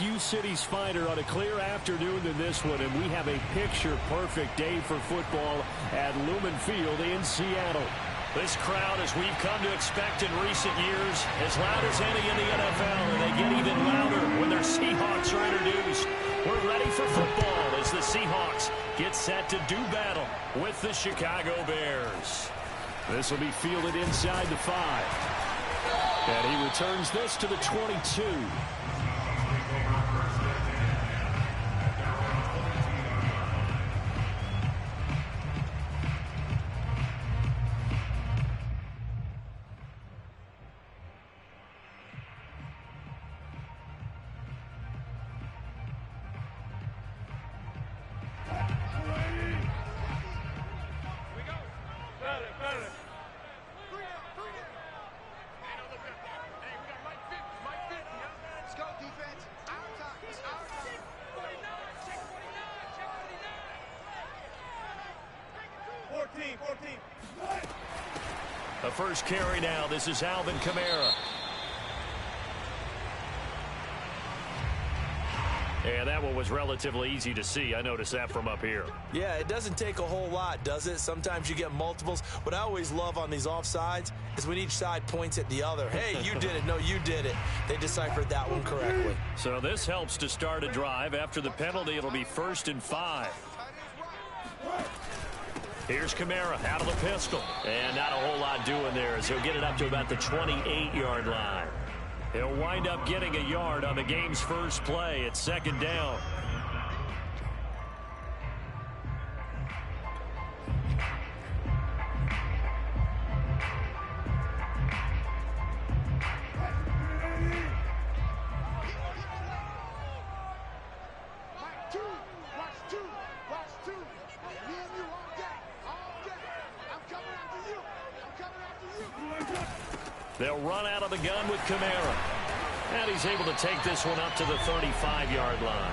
few cities finer on a clear afternoon than this one, and we have a picture-perfect day for football at Lumen Field in Seattle. This crowd, as we've come to expect in recent years, as loud as any in the NFL, and they get even louder when their Seahawks are introduced. We're ready for football as the Seahawks get set to do battle with the Chicago Bears. This will be fielded inside the 5. And he returns this to the 22. The first carry now. This is Alvin Kamara. And that one was relatively easy to see. I noticed that from up here. Yeah, it doesn't take a whole lot, does it? Sometimes you get multiples. What I always love on these offsides is when each side points at the other. Hey, you did it. No, you did it. They deciphered that one correctly. So this helps to start a drive. After the penalty, it'll be 1st and 5. Here's Kamara out of the pistol. And not a whole lot doing there as he'll get it up to about the 28-yard line. He'll wind up getting a yard on the game's first play. It's 2nd down. They'll run out of the gun with Kamara. And he's able to take this one up to the 35-yard line.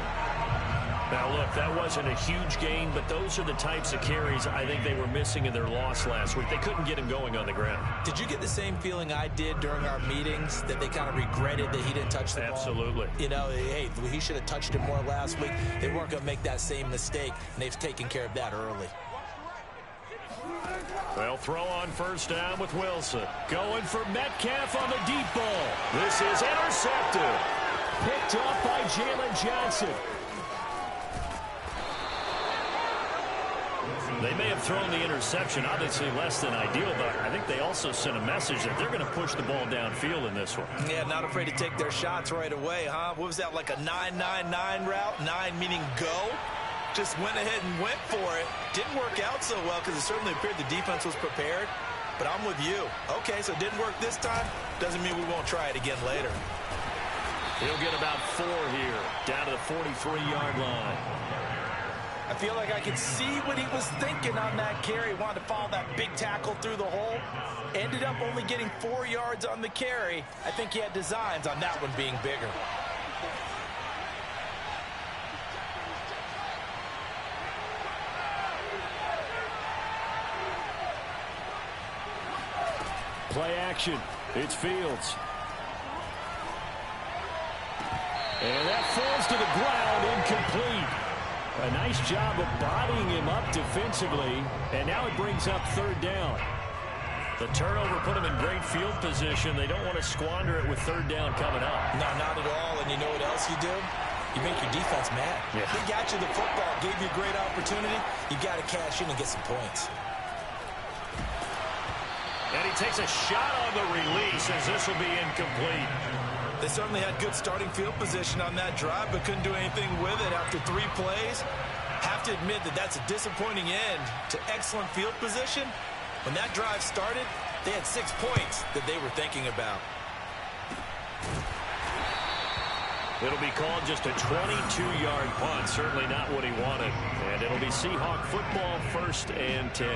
Now, look, that wasn't a huge gain, but those are the types of carries I think they were missing in their loss last week. They couldn't get him going on the ground. Did you get the same feeling I did during our meetings, that they kind of regretted that he didn't touch the ball? Absolutely. You know, hey, he should have touched it more last week. They weren't going to make that same mistake, and they've taken care of that early. They'll throw on 1st down with Wilson. Going for Metcalf on the deep ball. This is intercepted. Picked up by Jalen Johnson. They may have thrown the interception, obviously less than ideal, but I think they also sent a message that they're going to push the ball downfield in this one. Yeah, not afraid to take their shots right away, huh? What was that, like a 9-9-9 route? 9 meaning go? Just went ahead and went for it. Didn't work out so well because it certainly appeared the defense was prepared. But I'm with you. Okay, so it didn't work this time. Doesn't mean we won't try it again later. He'll get about 4 here, down to the 43-yard line. I feel like I could see what he was thinking on that carry. Wanted to follow that big tackle through the hole. Ended up only getting 4 yards on the carry. I think he had designs on that one being bigger. Play action. It's Fields. And that falls to the ground, incomplete. A nice job of bodying him up defensively. And now it brings up 3rd down. The turnover put him in great field position. They don't want to squander it with 3rd down coming up. No, not at all. And you know what else you do? You make your defense mad. Yeah. They got you the football, gave you a great opportunity. You got to cash in and get some points. And he takes a shot on the release as this will be incomplete. They certainly had good starting field position on that drive, but couldn't do anything with it after 3 plays. Have to admit that that's a disappointing end to excellent field position. When that drive started, they had 6 points that they were thinking about. It'll be called just a 22-yard punt. Certainly not what he wanted. And it'll be Seahawk football, 1st and 10.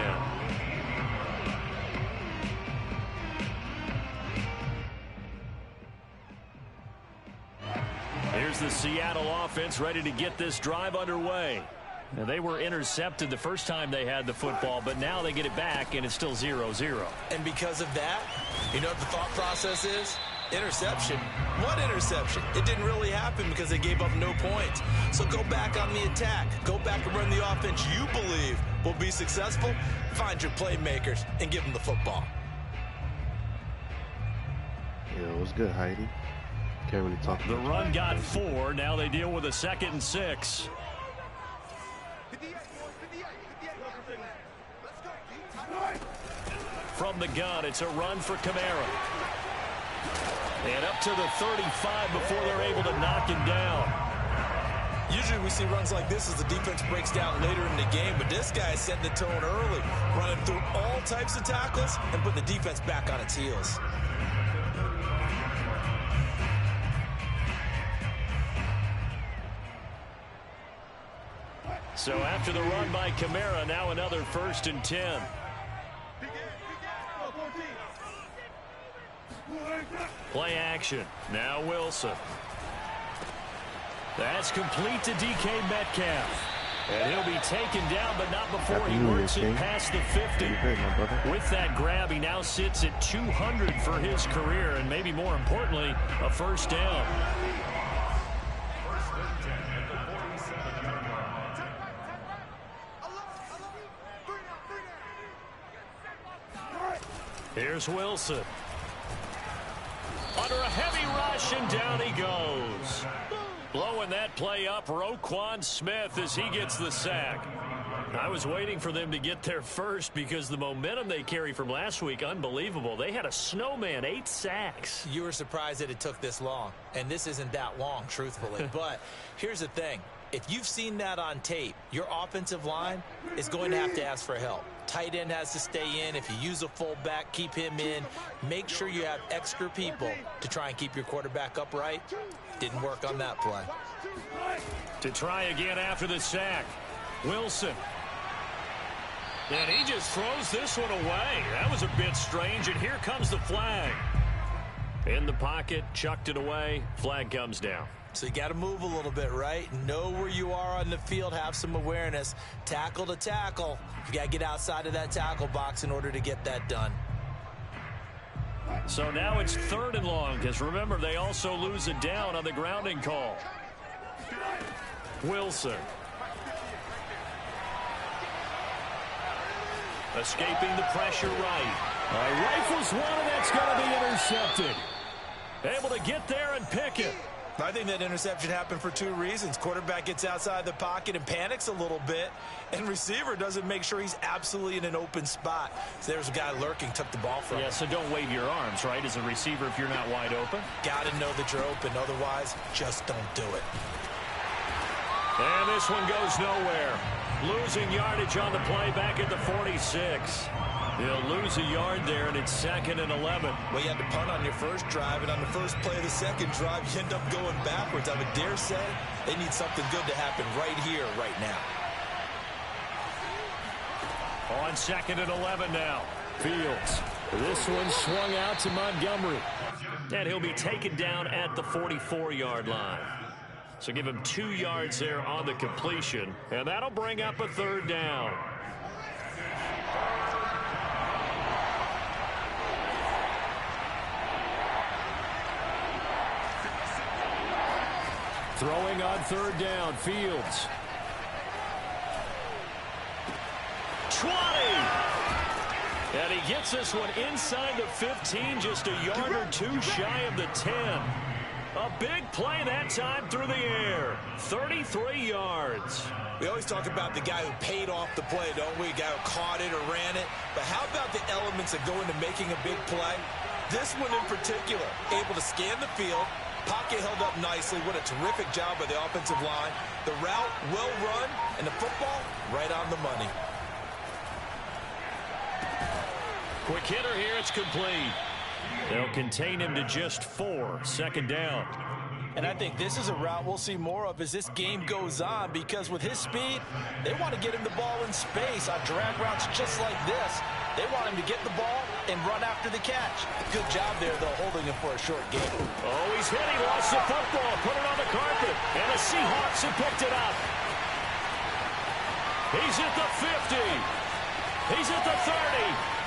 Here's the Seattle offense ready to get this drive underway. Now, they were intercepted the first time they had the football, but now they get it back, and it's still 0-0. And because of that, you know what the thought process is? Interception? What interception? It didn't really happen because they gave up no points. So go back on the attack. Go back and run the offense you believe will be successful. Find your playmakers and give them the football. Yeah, it was good, Heidi. Can't really talk. The run got 4. Now they deal with a 2nd and 6. From the gun, it's a run for Kamara. And up to the 35 before they're able to knock him down. Usually we see runs like this as the defense breaks down later in the game, but this guy set the tone early, running through all types of tackles and putting the defense back on its heels. So after the run by Kamara, now another 1st and 10. Play action. Now Wilson. That's complete to DK Metcalf. And he'll be taken down, but not before he works it past the 50. With that grab, he now sits at 200 for his career, and maybe more importantly, a 1st down. Here's Wilson. Under a heavy rush, and down he goes. Blowing that play up, Roquan Smith as he gets the sack. I was waiting for them to get there first because the momentum they carry from last week, unbelievable. They had a snowman, 8 sacks. You were surprised that it took this long, and this isn't that long, truthfully. But here's the thing. If you've seen that on tape, your offensive line is going to have to ask for help. Tight end has to stay in. If you use a fullback, keep him in. Make sure you have extra people to try and keep your quarterback upright. Didn't work on that play. To try again after the sack, Wilson. And he just throws this one away. That was a bit strange, and here comes the flag. In the pocket, chucked it away. Flag comes down. So you got to move a little bit, right? Know where you are on the field. Have some awareness. Tackle to tackle. You got to get outside of that tackle box in order to get that done. So now it's 3rd and long, because remember, they also lose a down on the grounding call. Wilson. Escaping the pressure right. Rifles one, and that's going to be intercepted. Able to get there and pick it. I think that interception happened for 2 reasons. Quarterback gets outside the pocket and panics a little bit, and receiver doesn't make sure he's absolutely in an open spot. So there's a guy lurking, took the ball from him. Yeah, so don't wave your arms, right, as a receiver if you're not wide open. Got to know that you're open. Otherwise, just don't do it. And this one goes nowhere. Losing yardage on the play back at the 46. He'll lose a yard there, and it's 2nd and 11. Well, you had to punt on your first drive, and on the first play of the second drive, you end up going backwards. I would dare say they need something good to happen right here, right now. On 2nd and 11 now. Fields. This one swung out to Montgomery. And he'll be taken down at the 44-yard line. So give him 2 yards there on the completion, and that'll bring up a 3rd down. Throwing on 3rd down, Fields. 20! And he gets this one inside the 15, just a yard or 2 shy of the 10. A big play that time through the air. 33 yards. We always talk about the guy who paid off the play, don't we? A guy who caught it or ran it. But how about the elements that go into making a big play? This one in particular, able to scan the field. Pocket held up nicely. What a terrific job by the offensive line. The route, well run, and the football, right on the money. Quick hitter here, it's complete. They'll contain him to just 4, 2nd down. And I think this is a route we'll see more of as this game goes on, because with his speed, they want to get him the ball in space on drag routes just like this. They want him to get the ball and run after the catch. Good job there, though, holding him for a short game. Oh, he's hit. He lost the football. Put it on the carpet. And the Seahawks have picked it up. He's at the 50. He's at the 30.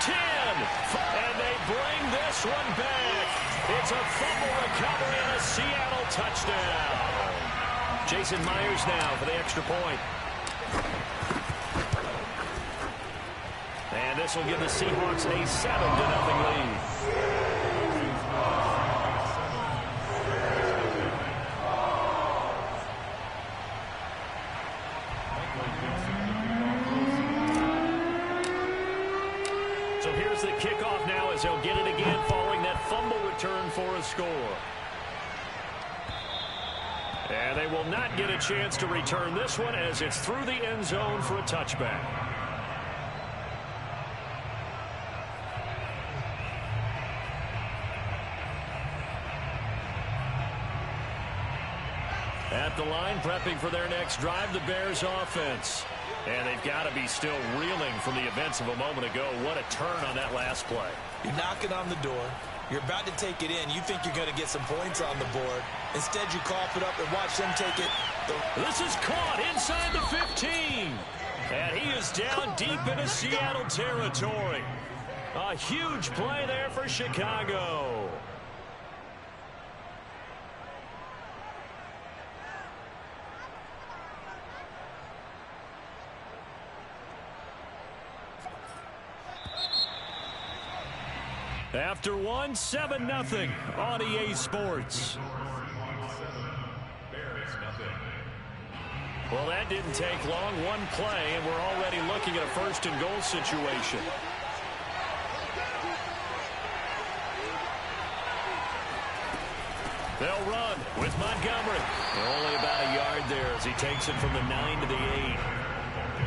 10. And they bring this one back. It's a fumble recovery and a Seattle touchdown. Jason Myers now for the extra point. And this will give the Seahawks a 7-0 lead. So here's the kickoff now as they'll get it again following that fumble return for a score. And they will not get a chance to return this one as it's through the end zone for a touchback. At the line, prepping for their next drive, the Bears offense. And they've got to be still reeling from the events of a moment ago. What a turn on that last play. You're knocking on the door. You're about to take it in. You think you're going to get some points on the board. Instead, you cough it up and watch them take it. This is caught inside the 15. And he is down deep into Seattle territory. A huge play there for Chicago. After one, 7-0 on EA Sports. Well, that didn't take long. One play, and we're already looking at a first-and-goal situation. They'll run with Montgomery. Only about a yard there as he takes it from the 9 to the 8.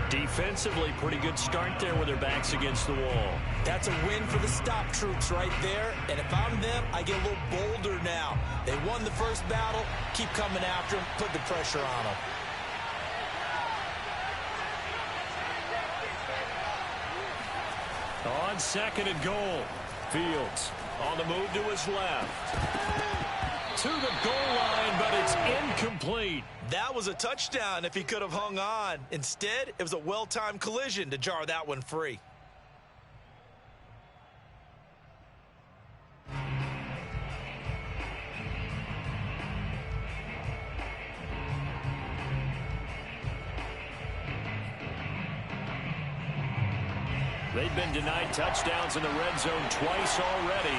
Defensively, pretty good start there with their backs against the wall. That's a win for the stop troops right there. And if I'm them, I get a little bolder now. They won the first battle. Keep coming after them. Put the pressure on them. On second and goal, Fields on the move to his left. To the goal line, but it's incomplete. That was a touchdown if he could have hung on. Instead, it was a well-timed collision to jar that one free. They've been denied touchdowns in the red zone twice already.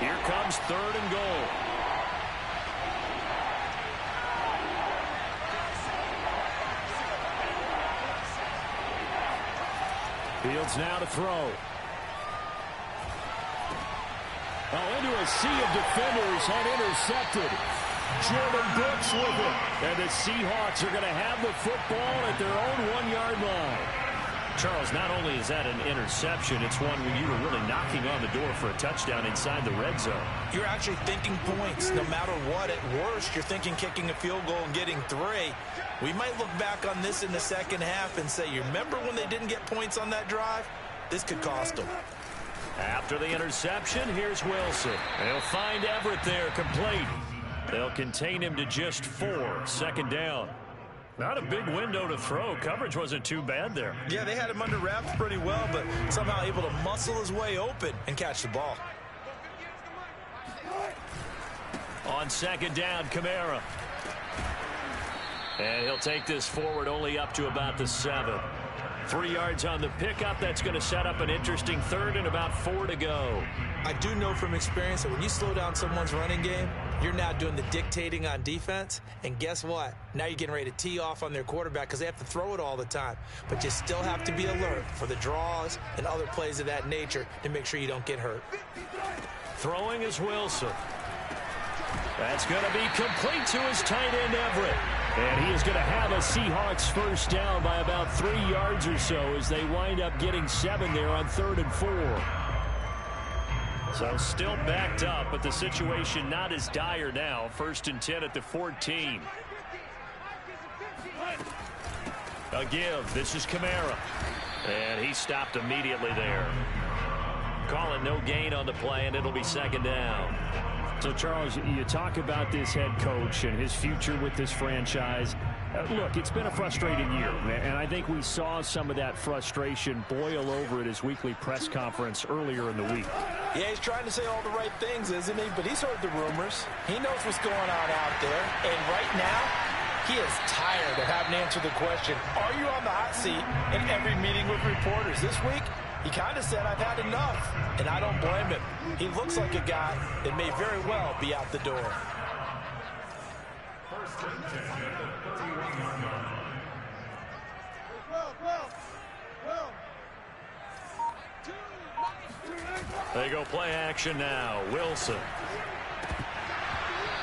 Here comes third and goal. Fields now to throw. Into a sea of defenders and intercepted. Jordan Brooks with it. And the Seahawks are going to have the football at their own 1-yard line. Charles, not only is that an interception, it's one when you were really knocking on the door for a touchdown inside the red zone. You're actually thinking points. No matter what, at worst, you're thinking kicking a field goal and getting 3. We might look back on this in the second half and say, you remember when they didn't get points on that drive? This could cost them. After the interception, here's Wilson. They'll find Everett there complete. They'll contain him to just 4. Second down. Not a big window to throw. Coverage wasn't too bad there. Yeah, they had him under wraps pretty well, but somehow able to muscle his way open and catch the ball. On second down, Kamara. And he'll take this forward only up to about the 7. 3 yards on the pickup. That's going to set up an interesting third and about 4 to go. I do know from experience that when you slow down someone's running game, you're now doing the dictating on defense. And guess what? Now you're getting ready to tee off on their quarterback because they have to throw it all the time. But you still have to be alert for the draws and other plays of that nature to make sure you don't get hurt. Throwing is Wilson. That's going to be complete to his tight end, Everett. And he is going to have a Seahawks first down by about 3 yards or so as they wind up getting 7 there on 3rd and 4. So still backed up, but the situation not as dire now. 1st and 10 at the 14. A give. This is Kamara. And he stopped immediately there. Call it no gain on the play, and it'll be second down. So, Charles, you talk about this head coach and his future with this franchise. Look, it's been a frustrating year, and I think we saw some of that frustration boil over at his weekly press conference earlier in the week. Yeah, he's trying to say all the right things, isn't he? But he's heard the rumors. He knows what's going on out there. And right now, he is tired of having to answer the question, are you on the hot seat in every meeting with reporters? This week, he kind of said, I've had enough, and I don't blame him. He looks like a guy that may very well be out the door. They go play action now. Wilson.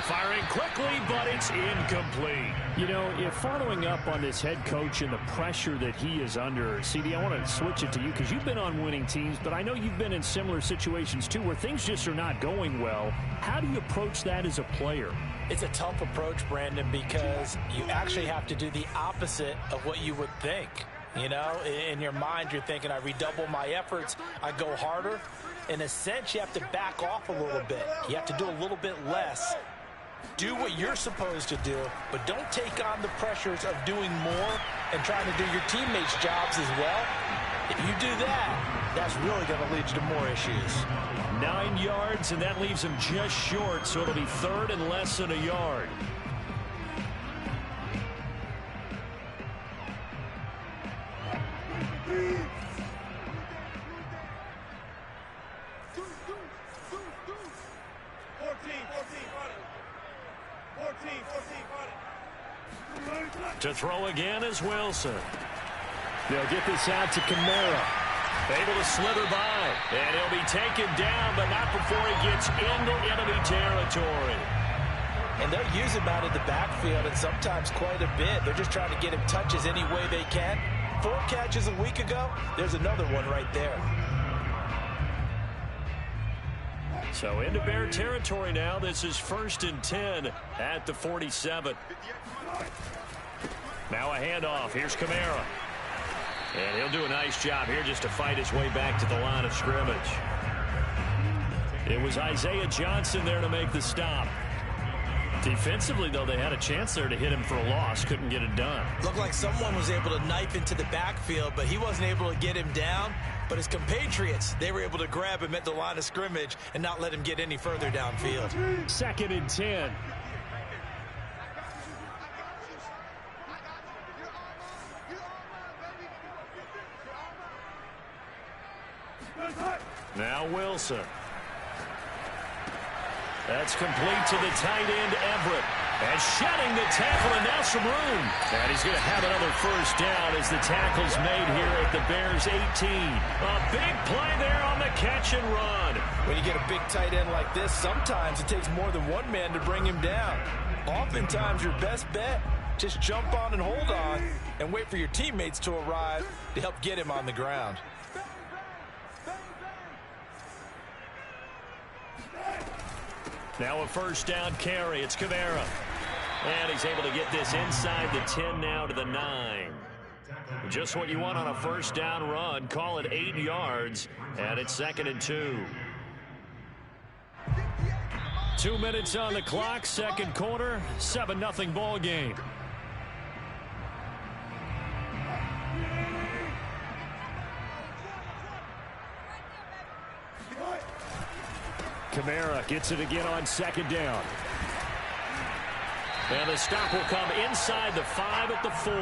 Firing quickly, but it's incomplete. You know, if following up on this head coach and the pressure that he is under, CD, I want to switch it to you because you've been on winning teams, but I know you've been in similar situations too where things just are not going well. How do you approach that as a player? It's a tough approach, Brandon, because you actually have to do the opposite of what you would think. You know, in your mind, you're thinking, I redouble my efforts, I go harder. In a sense, you have to back off a little bit. You have to do a little bit less. Do what you're supposed to do, but don't take on the pressures of doing more and trying to do your teammates' jobs as well. If you do that, that's really going to lead you to more issues. 9 yards, and that leaves him just short, so it'll be third and less than a yard. To throw again is Wilson. They'll get this out to Kamara. Able to slither by. And he'll be taken down, but not before he gets into enemy territory. And they'll use him out in the backfield, and sometimes quite a bit. They're just trying to get him touches any way they can. 4 catches a week ago. There's another one right there. So into Bear territory now. This is 1st and 10 at the 47. Now a handoff. Here's Kamara. And he'll do a nice job here just to fight his way back to the line of scrimmage. It was Isaiah Johnson there to make the stop. Defensively, though, they had a chance there to hit him for a loss. Couldn't get it done. Looked like someone was able to knife into the backfield, but he wasn't able to get him down. But his compatriots, they were able to grab him at the line of scrimmage and not let him get any further downfield. 2nd and 10. Now Wilson. That's complete to the tight end, Everett. And shedding the tackle, and now some room. And he's going to have another first down as the tackle's made here at the Bears' 18. A big play there on the catch and run. When you get a big tight end like this, sometimes it takes more than one man to bring him down. Oftentimes, your best bet, just jump on and hold on and wait for your teammates to arrive to help get him on the ground. Now a first down carry. It's Kamara. And he's able to get this inside the 10 now to the 9. Just what you want on a first down run. Call it 8 yards. And it's 2nd and 2. 2 minutes on the clock. Second quarter. 7-0 ball game. Kamara gets it again on 2nd down. And the stop will come inside the 5 at the 4.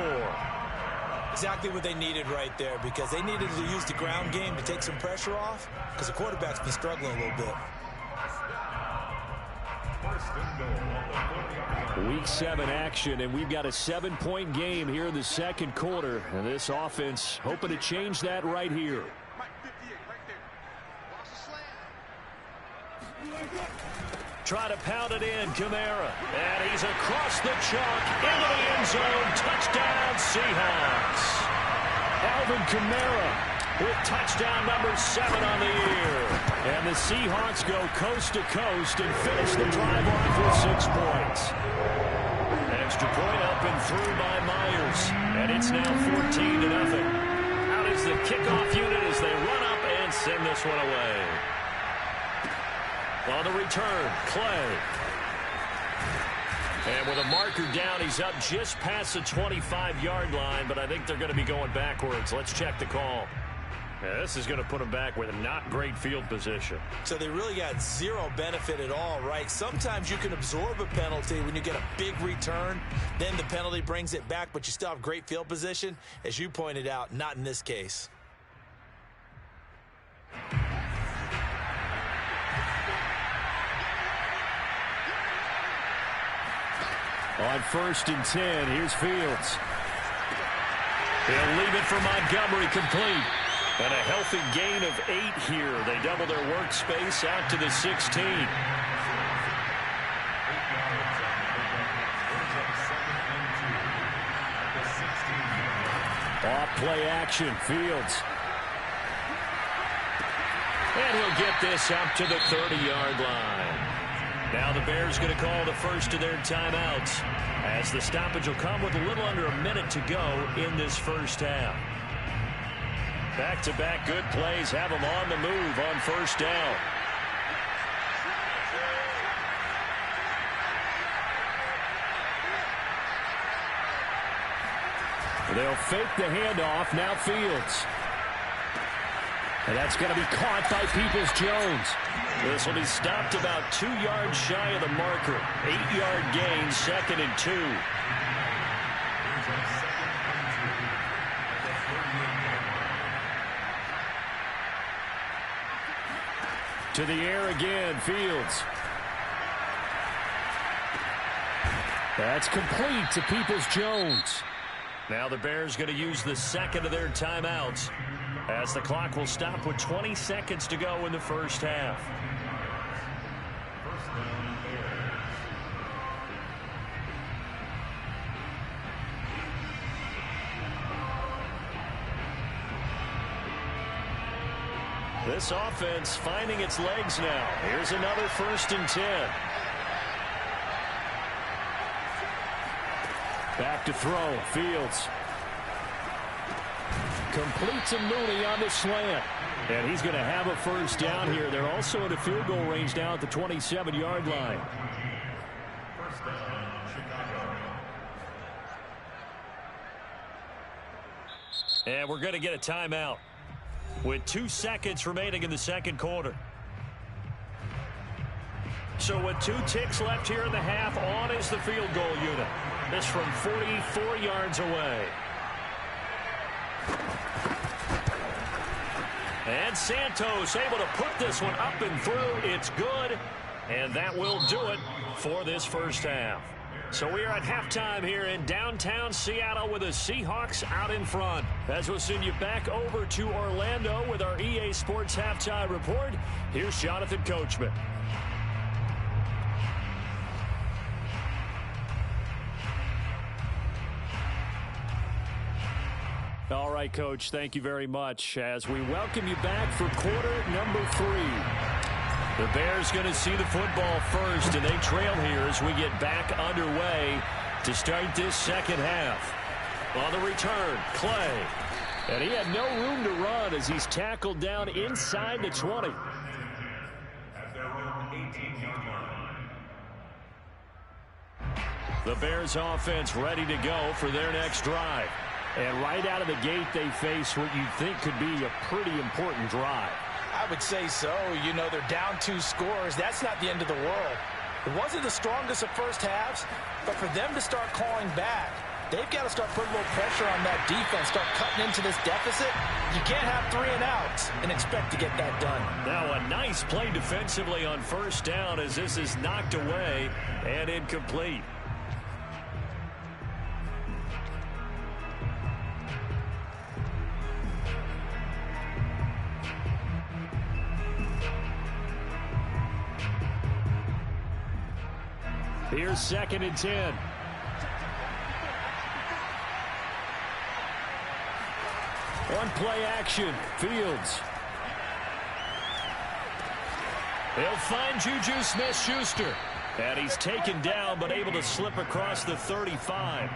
Exactly what they needed right there, because they needed to use the ground game to take some pressure off, because the quarterback's been struggling a little bit. Week 7 action, and we've got a 7-point game here in the second quarter. And this offense hoping to change that right here. Try to pound it in, Kamara. And he's across the chalk into the end zone. Touchdown, Seahawks. Alvin Kamara with touchdown number 7 on the year. And the Seahawks go coast to coast and finish the drive off with 6 points. Extra point up and through by Myers. And it's now 14-0. Out is the kickoff unit as they run up and send this one away. On the return, Clay. And with a marker down, he's up just past the 25-yard line, but I think they're going to be going backwards. Let's check the call. Yeah, this is going to put them back with not great field position. So they really got zero benefit at all, right? Sometimes you can absorb a penalty when you get a big return. Then the penalty brings it back, but you still have great field position. As you pointed out, not in this case. On 1st and 10, here's Fields. He'll leave it for Montgomery, complete. And a healthy gain of 8 here. They double their workspace out to the 16. Off play action, Fields. And he'll get this out to the 30-yard line. Now the Bears going to call the first of their timeouts, as the stoppage will come with a little under a minute to go in this first half. Back-to-back good plays have them on the move on 1st down. They'll fake the handoff. Now Fields. And that's going to be caught by Peoples-Jones. This will be stopped about 2 yards shy of the marker. 8-yard gain, 2nd and 2. To the air again, Fields. That's complete to Peoples-Jones. Now the Bears going to use the second of their timeouts, as the clock will stop with 20 seconds to go in the first half. This offense finding its legs now. Here's another 1st and 10. Back to throw, Fields. Complete to Mooney on the slant. And he's going to have a 1st down here. They're also in a field goal range now at the 27-yard line. And we're going to get a timeout with 2 seconds remaining in the second quarter. So with 2 ticks left here in the half, on is the field goal unit. This from 44 yards away. And Santos able to put this one up and through. It's good. And that will do it for this first half. So we are at halftime here in downtown Seattle with the Seahawks out in front. As we'll send you back over to Orlando with our EA Sports Halftime Report, here's Jonathan Coachman. All right, Coach, thank you very much as we welcome you back for quarter number 3. The Bears going to see the football first, and they trail here as we get back underway to start this second half. On the return, Clay. And he had no room to run as he's tackled down inside the 20. At their own 18-yard line. The Bears offense ready to go for their next drive. And right out of the gate, they face what you'd think could be a pretty important drive. I would say so. You know, they're down 2 scores. That's not the end of the world. It wasn't the strongest of first halves, but for them to start calling back, they've got to start putting a little pressure on that defense, start cutting into this deficit. You can't have 3 and outs and expect to get that done. Now a nice play defensively on 1st down as this is knocked away and incomplete. Here's 2nd and 10. On play action, Fields. He'll find Juju Smith-Schuster. And he's taken down but able to slip across the 35.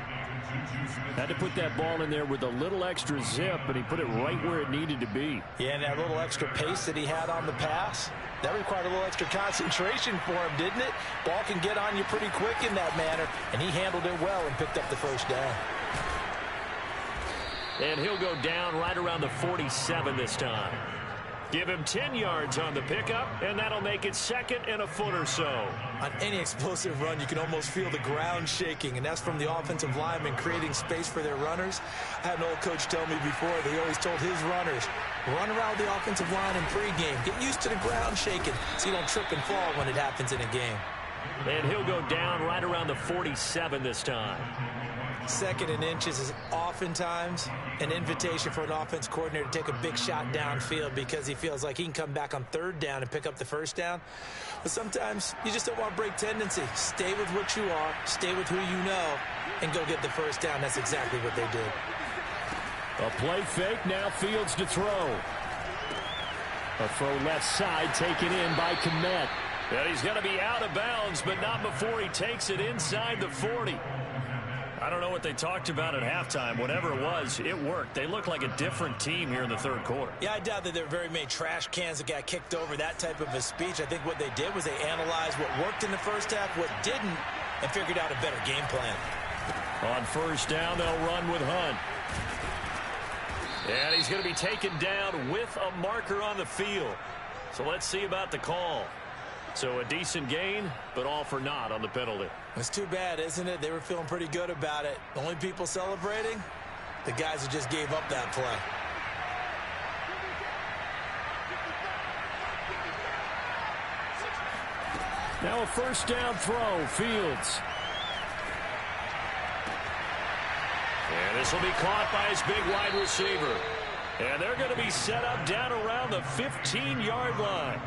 Had to put that ball in there with a little extra zip, but he put it right where it needed to be. Yeah, and that little extra pace that he had on the pass, That required a little extra concentration for him, didn't it? Ball can get on you pretty quick in that manner, and he handled it well and picked up the first down. And he'll go down right around the 47 this time. Give him 10 yards on the pickup, and that'll make it 2nd and a foot or so. On any explosive run, you can almost feel the ground shaking, and that's from the offensive linemen creating space for their runners. I had an old coach tell me before, they always told his runners, run around the offensive line in pregame. Get used to the ground shaking so you don't trip and fall when it happens in a game. And he'll go down right around the 47 this time. 2nd and inches is oftentimes an invitation for an offense coordinator to take a big shot downfield because he feels like he can come back on 3rd down and pick up the first down. But sometimes you just don't want to break tendency. Stay with what you are, stay with who you know, and go get the first down. That's exactly what they did. A play fake, now Fields to throw. A throw left side taken in by Kmet. And he's going to be out of bounds, but not before he takes it inside the 40. I don't know what they talked about at halftime. Whatever it was, it worked. They look like a different team here in the 3rd quarter. Yeah, I doubt that there are very many trash cans that got kicked over, that type of a speech. I think what they did was they analyzed what worked in the first half, what didn't, and figured out a better game plan. On 1st down, they'll run with Hunt. And he's going to be taken down with a marker on the field. So let's see about the call. So a decent gain, but all for naught on the penalty. It's too bad, isn't it? They were feeling pretty good about it. The only people celebrating, the guys who just gave up that play. Now a 1st down throw, Fields. And this will be caught by his big wide receiver. And they're going to be set up down around the 15-yard line.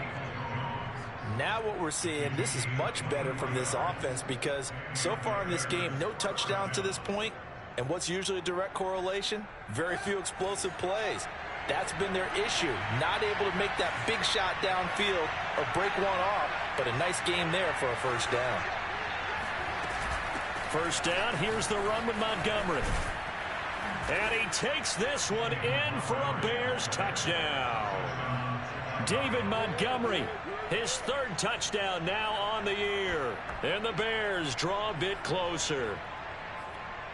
Now what we're seeing, this is much better from this offense because so far in this game, no touchdown to this point. And what's usually a direct correlation? Very few explosive plays. That's been their issue. Not able to make that big shot downfield or break one off, but a nice game there for a 1st down. 1st down, here's the run with Montgomery. And he takes this one in for a Bears touchdown. David Montgomery, his 3rd touchdown now on the year. And the Bears draw a bit closer.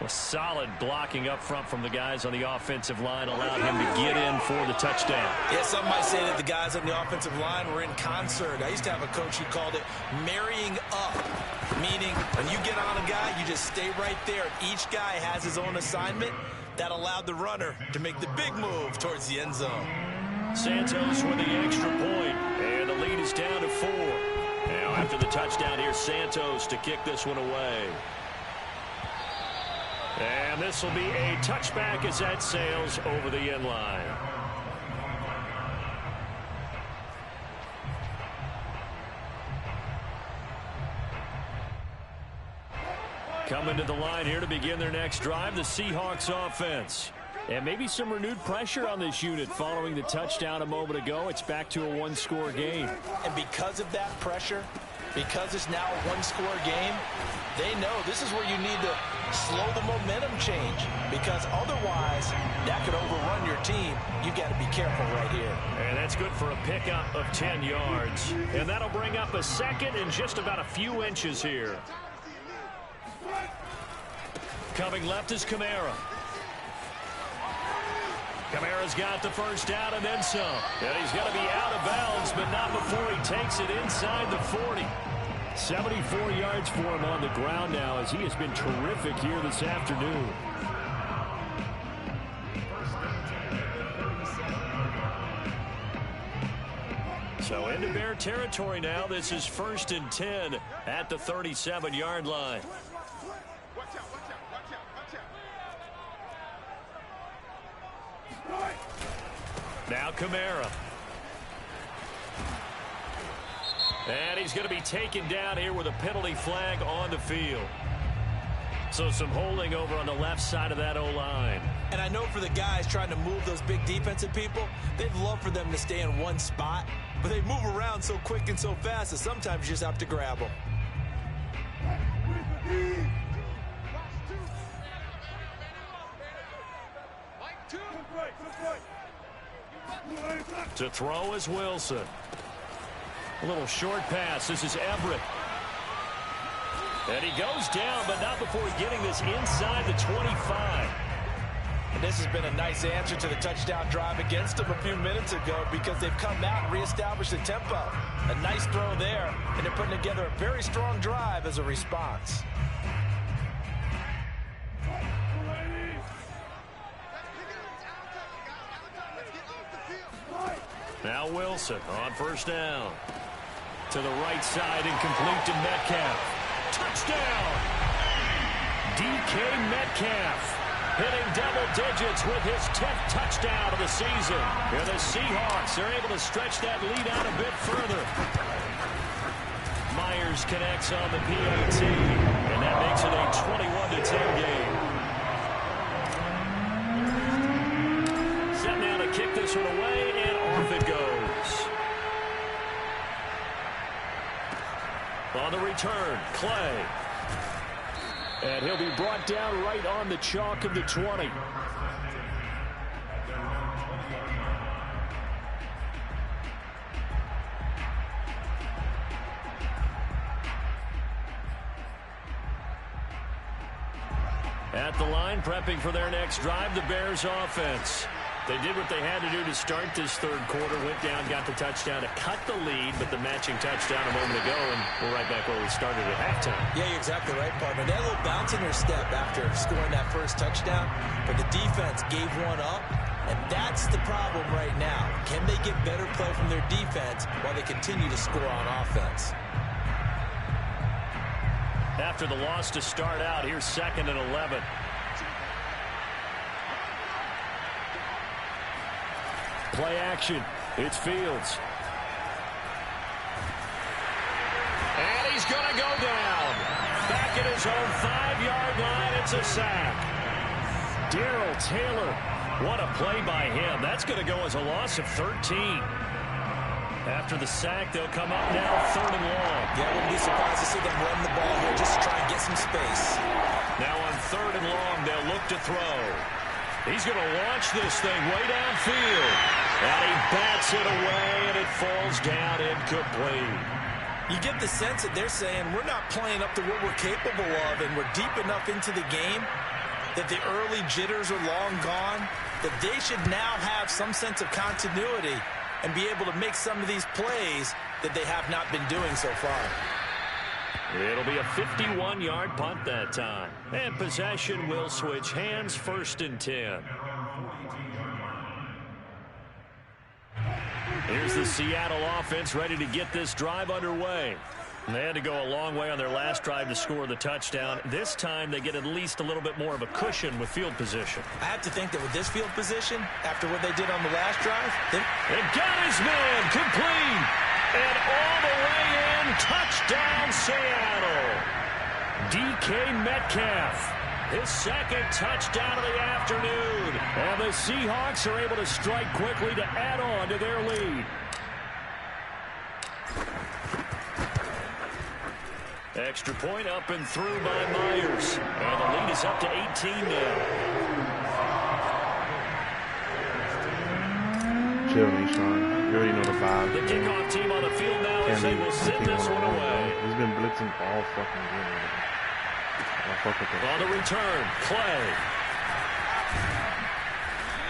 A solid blocking up front from the guys on the offensive line allowed him to get in for the touchdown. Yeah, some might say that the guys on the offensive line were in concert. I used to have a coach who called it marrying up, meaning when you get on a guy, you just stay right there. Each guy has his own assignment. That allowed the runner to make the big move towards the end zone. Santos with the extra point, and the lead is down to 4. Now after the touchdown, here's Santos to kick this one away. And this will be a touchback as that sails over the end line. Coming to the line here to begin their next drive, the Seahawks offense. And maybe some renewed pressure on this unit following the touchdown a moment ago. It's back to a 1-score game. And because of that pressure, because it's now a 1-score game, they know this is where you need to slow the momentum change. Because otherwise, that could overrun your team. You've got to be careful right here. And that's good for a pickup of 10 yards. And that'll bring up a 2nd and just about a few inches here. Coming left is Kamara. Kamara's got the 1st down and then some. And he's going to be out of bounds, but not before he takes it inside the 40. 74 yards for him on the ground now as he has been terrific here this afternoon. So into Bear territory now. This is 1st and 10 at the 37-yard line. Now Kamara. And he's going to be taken down here with a penalty flag on the field. So some holding over on the left side of that O-line. And I know for the guys trying to move those big defensive people, they'd love for them to stay in one spot. But they move around so quick and so fast that sometimes you just have to grab them. To throw is Wilson. A little short pass. This is Everett. And he goes down, but not before getting this inside the 25. And this has been a nice answer to the touchdown drive against them a few minutes ago because they've come out and reestablished the tempo. A nice throw there, and they're putting together a very strong drive as a response. Now Wilson on first down. To the right side and complete to Metcalf. Touchdown! DK Metcalf hitting double digits with his 10th touchdown of the season. And the Seahawks are able to stretch that lead out a bit further. Myers connects on the PAT, and that makes it a 21-10 game. Set now to kick this one away, and off it goes. On the return, Clay. And he'll be brought down right on the chalk of the 20. At the line, prepping for their next drive, the Bears offense. They did what they had to do to start this third quarter. Went down, got the touchdown to cut the lead, but the matching touchdown a moment ago, and we're right back where we started at halftime. Yeah, you're exactly right, partner. They had a little bounce in their step after scoring that first touchdown, but the defense gave one up, and that's the problem right now. Can they get better play from their defense while they continue to score on offense? After the loss to start out, here's 2nd and 11. Play action. It's Fields. And he's going to go down. Back at his own 5-yard line. It's a sack. Darrell Taylor. What a play by him. That's going to go as a loss of 13. After the sack, they'll come up now 3rd and long. Yeah, I wouldn't be surprised to see them run the ball here just to try and get some space. Now on 3rd and long, they'll look to throw. He's going to launch this thing way downfield. And he bats it away, and it falls down incomplete. You get the sense that they're saying we're not playing up to what we're capable of, and we're deep enough into the game that the early jitters are long gone, that they should now have some sense of continuity and be able to make some of these plays that they have not been doing so far. It'll be a 51-yard punt that time. And possession will switch hands, 1st and 10. Here's the Seattle offense ready to get this drive underway. They had to go a long way on their last drive to score the touchdown. This time they get at least a little bit more of a cushion with field position. I have to think that with this field position, after what they did on the last drive, they got his man complete. And all the way in, touchdown Seattle. DK Metcalf, his 2nd touchdown of the afternoon. And the Seahawks are able to strike quickly to add on to their lead. Extra point up and through by Myers. And the lead is up to 18 now. Chill, Nishan. You already know the vibe. The kickoff team on the field now as they will send this one away. He's been blitzing all fucking game. On the return, Clay.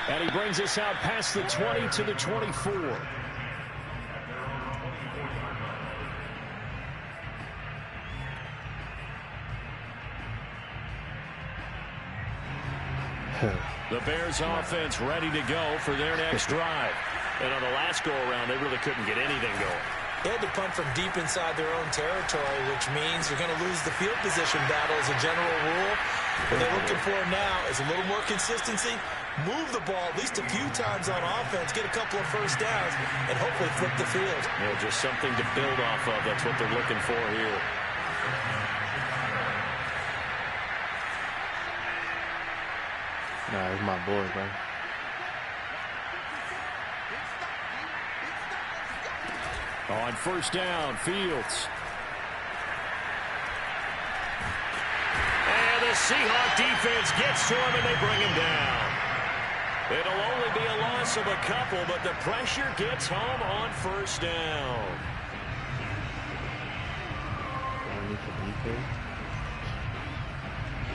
And he brings us out past the 20 to the 24. The Bears offense ready to go for their next drive. And on the last go-around, they really couldn't get anything going. They had to punt from deep inside their own territory, which means you're going to lose the field position battle as a general rule. What they're looking for now is a little more consistency, move the ball at least a few times on offense, get a couple of first downs, and hopefully flip the field. You know, just something to build off of. That's what they're looking for here. Nah, it's my boy, bro. On first down, Fields. And the Seahawk defense gets to him, and they bring him down. It'll only be a loss of a couple, but the pressure gets home on first down.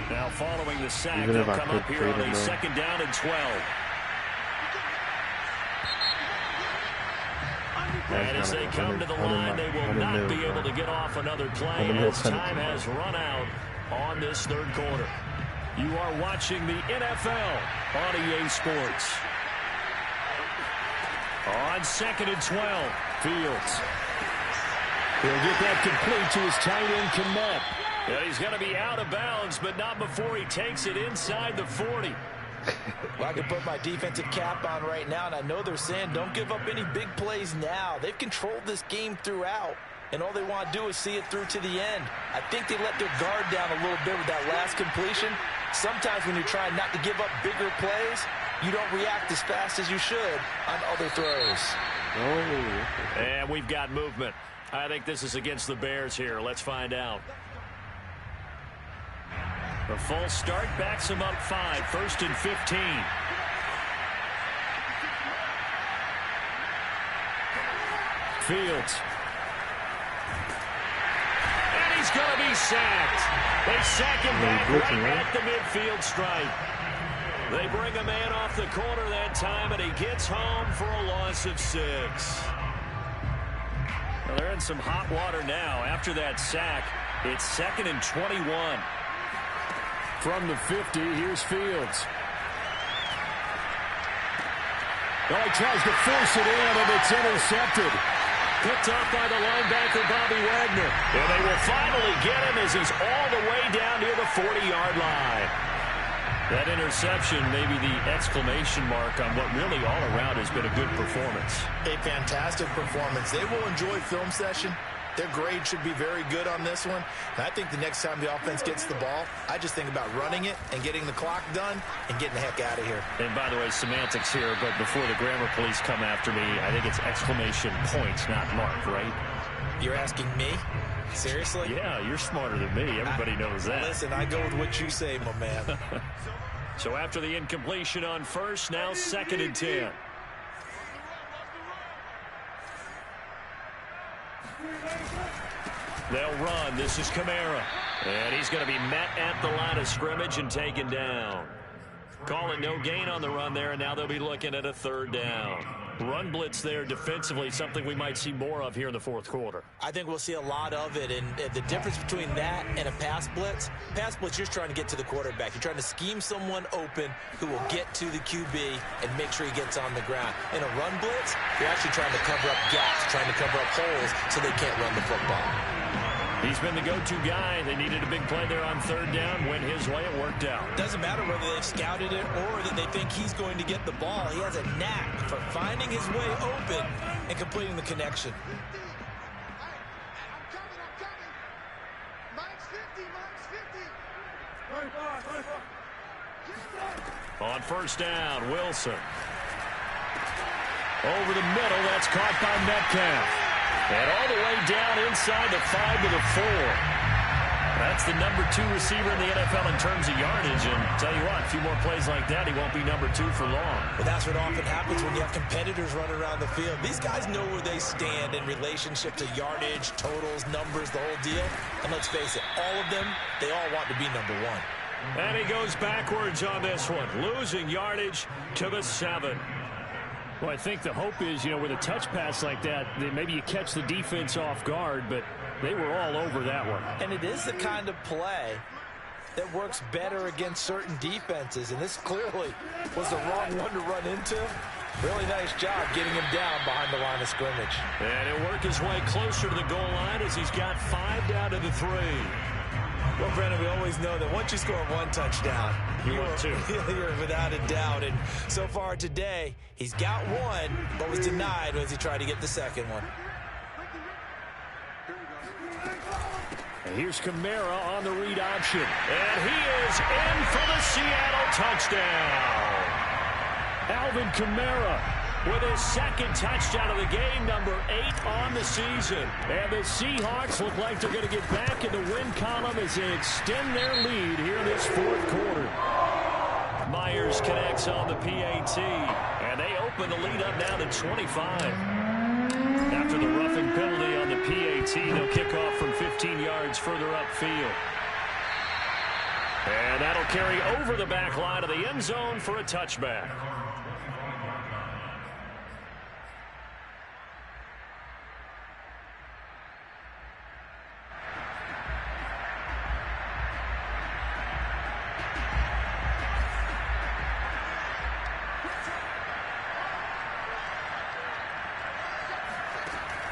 Now following the sack, Even they'll if I come could up here trade on him, a though. 2nd down and 12. And as they come to the line, they will not be able to get off another play as time has run out on this 3rd quarter. You are watching the NFL on EA Sports. On 2nd and 12, Fields. He'll get that complete to his tight end, Kmet. And he's going to be out of bounds, but not before he takes it inside the 40. Well, I can put my defensive cap on right now, and I know they're saying don't give up any big plays now. They've controlled this game throughout, and all they want to do is see it through to the end. I think they let their guard down a little bit with that last completion. Sometimes when you're trying not to give up bigger plays, you don't react as fast as you should on other throws. Oh. And we've got movement. I think this is against the Bears here. Let's find out. The false start backs him up 5, 1st and 15. Fields. And he's going to be sacked. They sack him back right at the midfield stripe. They bring a man off the corner that time, and he gets home for a loss of 6. Well, they're in some hot water now. After that sack, it's 2nd and 21. From the 50, here's Fields. Well, he tries to force it in, and it's intercepted. Picked off by the linebacker, Bobby Wagner. And they will finally get him as he's all the way down near the 40-yard line. That interception may be the exclamation mark on what really all around has been a good performance. A fantastic performance. They will enjoy film session. Their grade should be very good on this one. And I think the next time the offense gets the ball, I just think about running it and getting the clock done and getting the heck out of here. And by the way, semantics here, but before the grammar police come after me, I think it's exclamation points, not mark, right? You're asking me? Seriously? Yeah, you're smarter than me. Everybody knows that. Listen, I go with what you say, my man. So after the incompletion on 1st, now 2nd and 10. They'll run. This is Kamara. And he's going to be met at the line of scrimmage and taken down. Call it no gain on the run there, and now they'll be looking at a 3rd down. Run blitz there defensively, something we might see more of here in the 4th quarter. I think we'll see a lot of it, and the difference between that and a pass blitz, you're just trying to get to the quarterback. You're trying to scheme someone open who will get to the QB and make sure he gets on the ground. In a run blitz, you're actually trying to cover up gaps, trying to cover up holes so they can't run the football. He's been the go-to guy. They needed a big play there on 3rd down. Went his way. It worked out. Doesn't matter whether they've scouted it or that they think he's going to get the ball. He has a knack for finding his way open and completing the connection. On 1st down, Wilson. Over the middle. That's caught by Metcalf. And all the way down inside the 5 to the 4. That's the number 2 receiver in the NFL in terms of yardage. And tell you what, a few more plays like that, he won't be number 2 for long. Well, that's what often happens when you have competitors running around the field. These guys know where they stand in relationship to yardage, totals, numbers, the whole deal. And let's face it, all of them, they all want to be number 1. And he goes backwards on this one, losing yardage to the 7. Well, I think the hope is, with a touch pass like that, maybe you catch the defense off guard, but they were all over that one. And it is the kind of play that works better against certain defenses, and this clearly was the wrong one to run into. Really nice job getting him down behind the line of scrimmage. And he'll work his way closer to the goal line as he's got 5 down to the 3. Well, Brandon, we always know that once you score 1 touchdown, you want 2. You're without a doubt. And so far today, he's got 1, but was denied as he tried to get the 2nd one. And here's Kamara on the read option. And he is in for the Seattle touchdown. Alvin Kamara with his 2nd touchdown of the game, number 8 on the season. And the Seahawks look like they're going to get back in the win column as they extend their lead here in this 4th quarter. Myers connects on the PAT, and they open the lead up now to 25. Now after the roughing penalty on the PAT. They'll kick off from 15 yards further upfield. And that'll carry over the back line of the end zone for a touchback.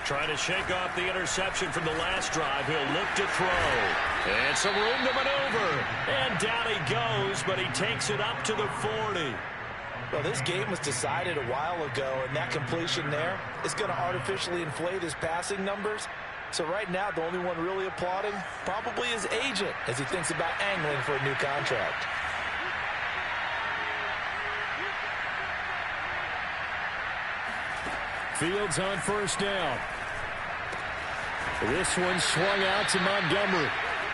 Trying to shake off the interception from the last drive. He'll look to throw. And some room to maneuver. And down he goes, but he takes it up to the 40. Well, this game was decided a while ago, and that completion there is going to artificially inflate his passing numbers. So right now, the only one really applauding probably his agent as he thinks about angling for a new contract. Fields on first down. This one swung out to Montgomery.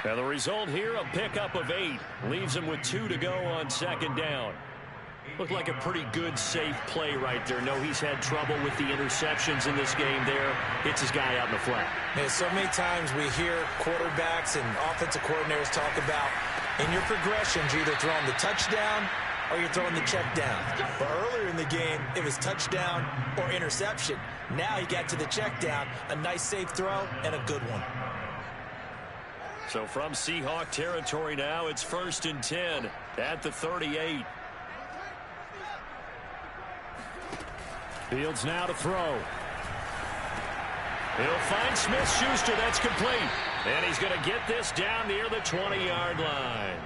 And the result here, a pickup of 8. Leaves him with 2 to go on second down. Looked like a pretty good, safe play right there. No, he's had trouble with the interceptions in this game there. Hits his guy out in the flat. Man, so many times we hear quarterbacks and offensive coordinators talk about in your progressions, you're either throwing the touchdown or you're throwing the check down. But earlier in the game, it was touchdown or interception. Now he got to the check down, a nice safe throw, and a good one. So from Seahawk territory now, it's 1st and 10 at the 38. Fields now to throw. He'll find Smith-Schuster. That's complete. And he's going to get this down near the 20-yard line.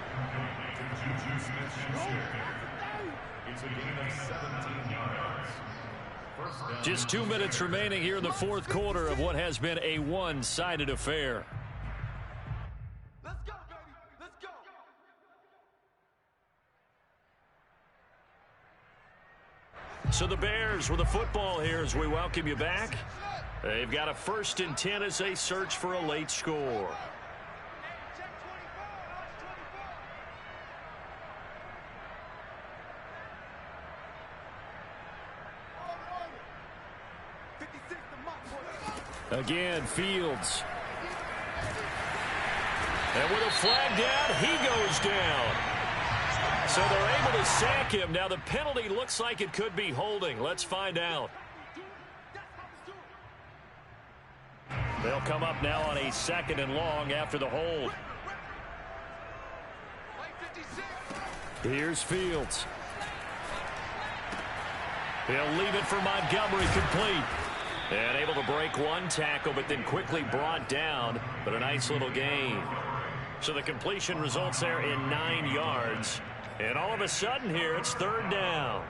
It's a gain of 17 yards. Just 2 minutes remaining here in the fourth quarter of what has been a one-sided affair. Let's go, baby. Let's go. So the Bears with the football here as we welcome you back. They've got a 1st and 10 as they search for a late score. Again, Fields. And with a flag down, he goes down. So they're able to sack him. Now the penalty looks like it could be holding. Let's find out. They'll come up now on a 2nd and long after the hold. Here's Fields. He'll leave it for Montgomery, complete. And able to break one tackle, but then quickly brought down. But a nice little gain. So the completion results there in 9 yards. And all of a sudden here, it's 3rd down.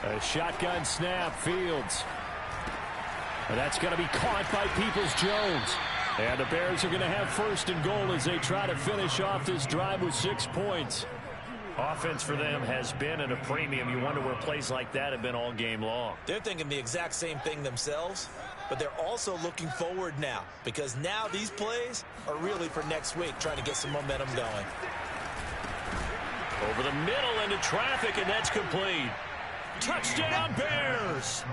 A shotgun snap, Fields. And that's going to be caught by Peoples-Jones. And the Bears are going to have 1st and goal as they try to finish off this drive with 6 points. Offense for them has been at a premium. You wonder where plays like that have been all game long. They're thinking the exact same thing themselves, but they're also looking forward now because now these plays are really for next week, trying to get some momentum going. Over the middle into traffic, and that's complete. Touchdown, Bears!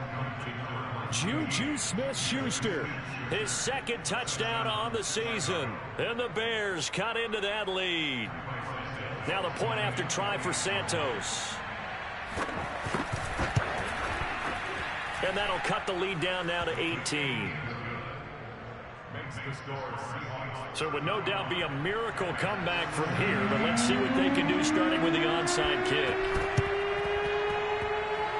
Juju Smith-Schuster, his 2nd touchdown on the season. And the Bears cut into that lead. Now the point after try for Santos. And that'll cut the lead down now to 18. So it would no doubt be a miracle comeback from here, but let's see what they can do starting with the onside kick.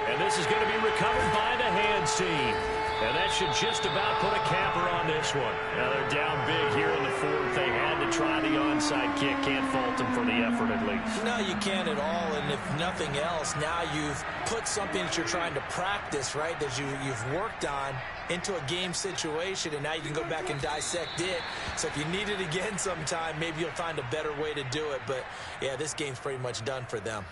And this is going to be recovered by the hands team. And that should just about put a capper on this one. Now they're down big here in the 4th. They had to try the onside kick. Can't fault them for the effort at least. No, you can't at all. And if nothing else, now you've put something that you're trying to practice, right, that you've worked on into a game situation, and now you can go back and dissect it. So if you need it again sometime, maybe you'll find a better way to do it. But, yeah, this game's pretty much done for them.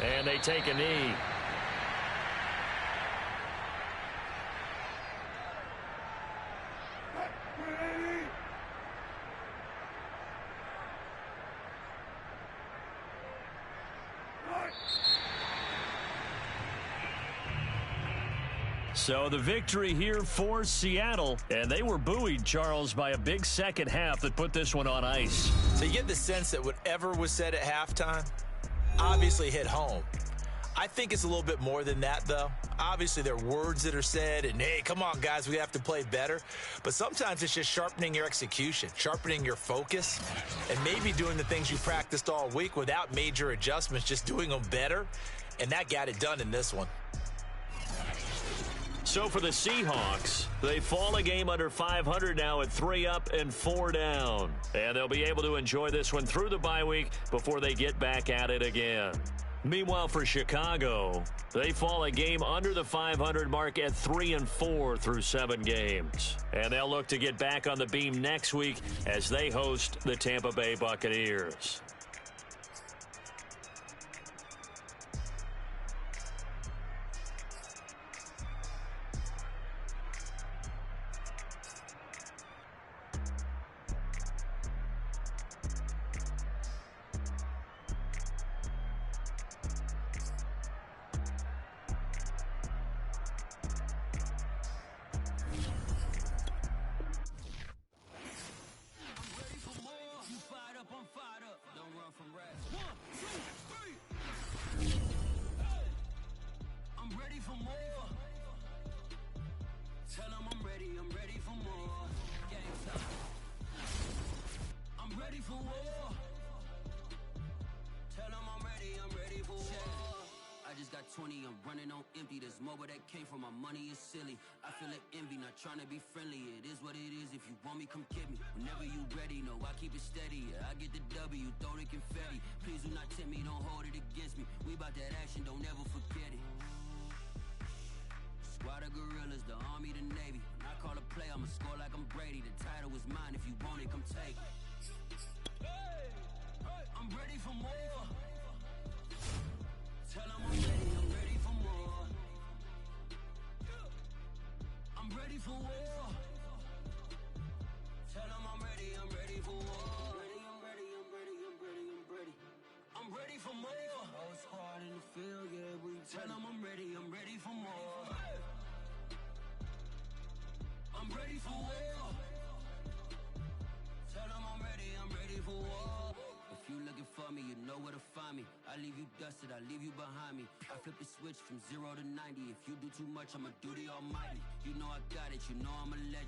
And they take a knee. So the victory here for Seattle, and they were buoyed, Charles, by a big second half that put this one on ice. So you get the sense that whatever was said at halftime obviously hit home. I think it's a little bit more than that, though. Obviously, there are words that are said, and, hey, come on, guys, we have to play better. But sometimes it's just sharpening your execution, sharpening your focus, and maybe doing the things you practiced all week without major adjustments, just doing them better. And that got it done in this one. So for the Seahawks, they fall a game under 500 now at 3 up and 4 down. And they'll be able to enjoy this one through the bye week before they get back at it again. Meanwhile, for Chicago, they fall a game under the 500 mark at 3 and 4 through 7 games. And they'll look to get back on the beam next week as they host the Tampa Bay Buccaneers. I'm running on empty. There's more where that came from. My money is silly. I feel like envy, not trying to be friendly. It is what it is. If you want me, come get me. Whenever you ready, no, I keep it steady. Yeah, I get the W, throw the confetti. Please do not tempt me, don't hold it against me. We about that action, don't ever forget it. Squad of gorillas, the army, the navy. When I call a play, I'ma score like I'm Brady. The title is mine. If you want it, come take it. I'm ready for more. Tell them I'm ready for more. I'm ready for war. Tell them I'm ready for war. I'm ready for more. Whole squad in the field, yeah, we tell them I'm ready for more. I'm ready for war. Tell them I'm ready for war. If you looking for me, you know where to find me. I leave you dusted, I leave you behind me. I flip the switch from 0 to 90. If you do too much, I'ma do the almighty. You know I got it, you know I'm a legend.